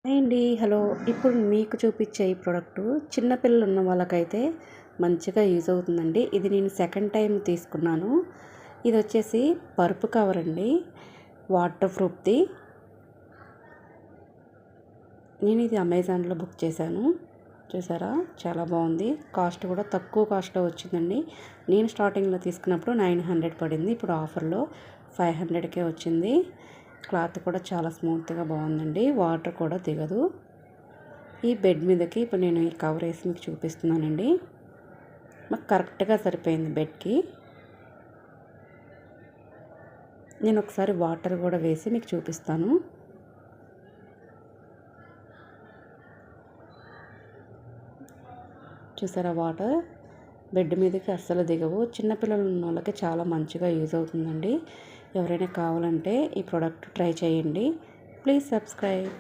Hi అండి. Hello. ఇప్పుడు మీకు చూపించే ఈ ప్రోడక్ట్ చిన్న పిల్లలు ఉన్న వాళ్ళకైతే మంచిగా యూజ్ అవుతుందండి. ఇది నేను సెకండ్ టైం తీసుకున్నాను. ఇది వచ్చేసి పరుపు కవర్ అండి, వాటర్ ప్రూఫ్ది. నేను ఇది అమెజాన్లో బుక్ చేశాను. చూసారా, చాలా బాగుంది. కాస్ట్ కూడా తక్కువ కాస్ట్లో వచ్చిందండి. నేను స్టార్టింగ్లో తీసుకున్నప్పుడు 900 పడింది. ఇప్పుడు ఆఫర్లో 500కే వచ్చింది. క్లాత్ కూడా చాలా స్మూత్గా బాగుందండి. వాటర్ కూడా దిగదు. ఈ బెడ్ మీదకి ఇప్పుడు నేను ఈ కవర్ వేసి మీకు చూపిస్తున్నానండి. మాకు కరెక్ట్గా సరిపోయింది బెడ్కి. నేను ఒకసారి వాటర్ కూడా వేసి మీకు చూపిస్తాను. చూసారా, వాటర్ బెడ్ మీదకి అస్సలు దిగవు. చిన్నపిల్లలు ఉన్న వాళ్ళకి చాలా మంచిగా యూజ్ అవుతుందండి. ఎవరైనా కావాలంటే ఈ ప్రోడక్ట్ ట్రై చేయండి. Please subscribe.